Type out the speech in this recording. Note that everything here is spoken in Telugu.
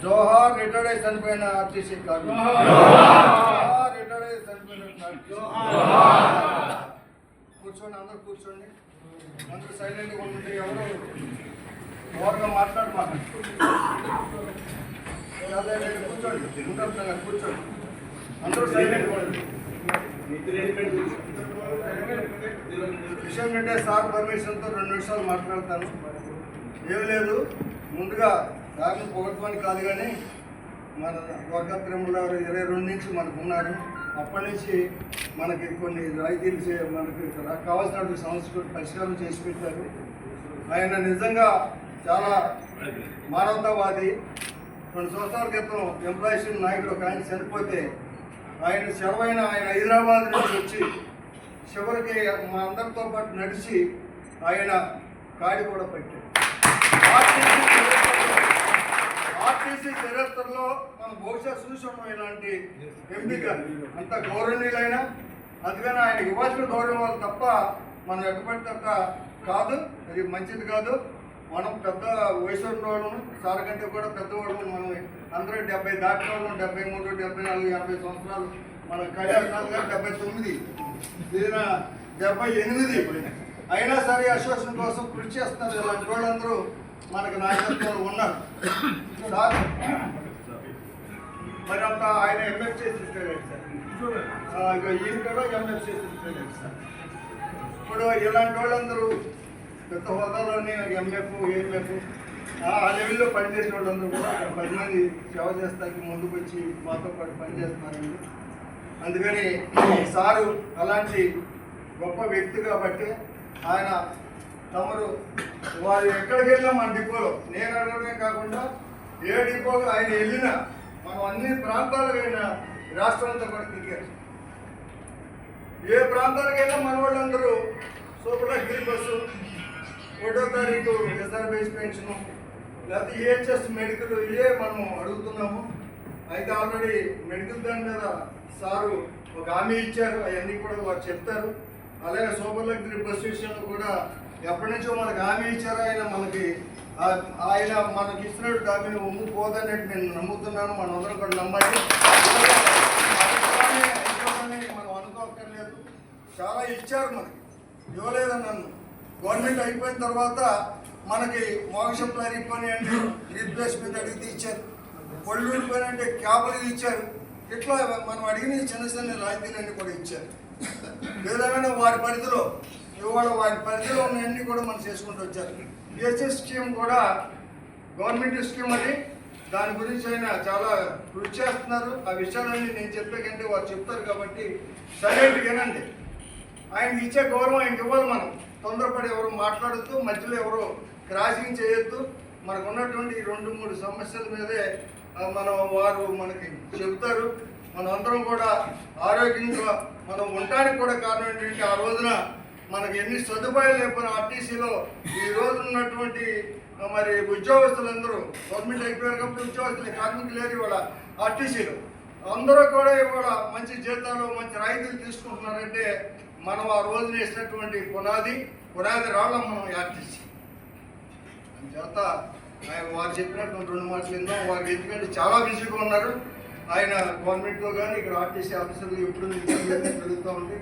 జోహార్ రిటైర్డ్ చనిపోయిన ఆర్టీసీ కార్మికులు, జోహార్ రిటైర్డ్ చనిపోయిన కూర్చోండి, అందరూ కూర్చోండి. అందరూ సైలెంట్గా ఉంటే ఎవరు ఓవర్గా మాట్లాడమాకండి. కూర్చోండి, ఉంటారు కూర్చోండి, అందరూ సైలెంట్గా ఉండండి. విషయం అంటే సార్ పర్మిషన్తో 2 నిమిషాలు మాట్లాడతాను. ఏమి లేదు, ముందుగా దాన్ని పొగట్టుకొని కాదు, కానీ మన వర్గ తిరుమల 22 నుంచి మనకు ఉన్నారు. అప్పటి నుంచి మనకి కొన్ని రాయితీలు మనకి కావాల్సినటువంటి సమస్యలు పరిష్కారం చేసి పెట్టారు. ఆయన నిజంగా చాలా మానవతావాది. 2 సంవత్సరాల క్రితం ఎంప్లాయీస్ నాయకుడు ఒక ఆయన చనిపోతే ఆయన సెలవైన ఆయన హైదరాబాద్ నుంచి వచ్చి చివరికి మా అందరితో పాటు నడిచి ఆయన కాడి కూడా పెట్టాడు. ఆర్టీసీ చరిత్రలో మనం బహుశా చూసాము ఇలాంటి ఎంపీ గారు. అంత గౌరవనీయులైన, అందుకని ఆయనకి ఇవ్వాల్సిన గౌరవం తప్ప మనం ఎక్కడితక్క కాదు, అది మంచిది కాదు. మనం పెద్ద వయసు ఉన్నవాళ్ళము, సార్ కంటే కూడా పెద్దవాళ్ళము. మనం అందరూ 70 దాటిన వాళ్ళం, 73, 74, 80 సంవత్సరాలు. మన కళ్యాణ్ గారు 79, ఈయన 78. అయినా సరే అసోసియేషన్ కోసం కృషి చేస్తున్నారు. ఇలాంటి వాళ్ళందరూ మనకు నాయకత్వాలు ఉన్నారు. సార్ మరి అంత ఆయన ఎంఎఫ్సీ స్టూడెంట్ సార్, ఈయన కూడా ఎంఎఫ్సీ స్టూడెంట్ సార్. ఇప్పుడు ఇలాంటి వాళ్ళందరూ పెద్ద హోదాలోని ఎంఎఫ్, ఏఎంఎఫ్ ఆ లెవెల్లో పనిచేసిన వాళ్ళందరూ కూడా 10 మంది సేవ చేస్తానికి ముందుకు వచ్చి మాతో పాటు పనిచేస్తున్నారండి. అందుకని సారు అలాంటి గొప్ప వ్యక్తి కాబట్టి ఆయన తమరు వారు ఎక్కడికి వెళ్ళినా మన డిపోలో, నేను అడగడమే కాకుండా ఏ డిపోలో ఆయన వెళ్ళినా మనం అన్ని ప్రాంతాలకు అయినా రాష్ట్రంతో కూడా తిరిగారు. ఏ ప్రాంతాలకు వెళ్ళినా మన వాళ్ళందరూ సూపర్ బస్సు, 1వ తారీఖు ఎస్ఆర్బీఎస్ పెన్షను, లేకపోతే ఈహెచ్ఎస్ మెడికల్, ఇవే మనం అడుగుతున్నాము. అయితే ఆల్రెడీ మెడికల్ దాని మీద సారు ఒక హామీ ఇచ్చారు, అవన్నీ కూడా వారు చెప్తారు. అలాగే సూపర్ లగ్జరీ బస్సు విషయంలో కూడా ఎప్పటి నుంచో మనకు హామీ ఇచ్చారు. ఆయన మనకి ఇచ్చినట్టు హామీని ఒమ్ముకోదన్నట్టు నేను నమ్ముతున్నాను. మనం అందరం కూడా నమ్మాలి, మనం అనుకోక్కర్లేదు. చాలా ఇచ్చారు, మనకి ఇవ్వలేదని నన్ను. గవర్నమెంట్ అయిపోయిన తర్వాత మనకి మోక్ష ప్లాన్ పని అంటే రీప్లేస్మెంట్ అడిగితే ఇచ్చారు, పళ్ళు పని అంటే క్యాబులు ఇచ్చారు. ఇట్లా మనం అడిగిన చిన్న చిన్న రాయితీలన్నీ కూడా ఇచ్చారు. ఏదేమైనా వారి పరిధిలో ఇవాళ వారి పరిధిలో ఉన్నవన్నీ కూడా మనం చేసుకుంటూ వచ్చారు. పిహెచ్ఎస్ స్కీమ్ కూడా గవర్నమెంట్ స్కీమ్ అని, దాని గురించి ఆయన చాలా కృషి చేస్తున్నారు. ఆ విషయాలన్నీ నేను చెప్పే కంటే వారు చెప్తారు కాబట్టి సైలెంట్గా వినండి. ఆయనకి ఇచ్చే గౌరవం ఆయనకి ఇవ్వాలి. మనం తొందరపడి ఎవరు మాట్లాడుతూ మధ్యలో ఎవరు క్రాసింగ్ చేయొద్దు. మనకు ఉన్నటువంటి 2-3 సమస్యల మీదే వారు మనకి చెబుతారు. మనం అందరం కూడా ఆరోగ్యంగా మనం ఉండడానికి కూడా కారణం ఏంటంటే, ఆ రోజున మనకి ఎన్ని సదుపాయాలు లేకపోయినా ఆర్టీసీలో ఈ రోజు ఉన్నటువంటి మరి ఉద్యోగస్తులందరూ గవర్నమెంట్ అయిపోయారు కాబట్టి ఉద్యోగస్తులు, కార్మికులు లేరు ఇవాళ ఆర్టీసీలో. అందరూ కూడా ఇవాళ మంచి జీతాలు, మంచి రాయితీలు తీసుకుంటున్నారంటే మనం ఆ రోజున వేసినటువంటి పునాది రావడం మనం ఆర్టీసీ. చేత ఆయన వారు చెప్పినటువంటి 2 మాటలు విందాం. వారు ఎందుకంటే చాలా బిజీగా ఉన్నారు. ఆయన గవర్నమెంట్లో కానీ ఇక్కడ ఆర్టీసీ ఆఫీసర్లు ఎప్పుడు జరుగుతూ ఉంది.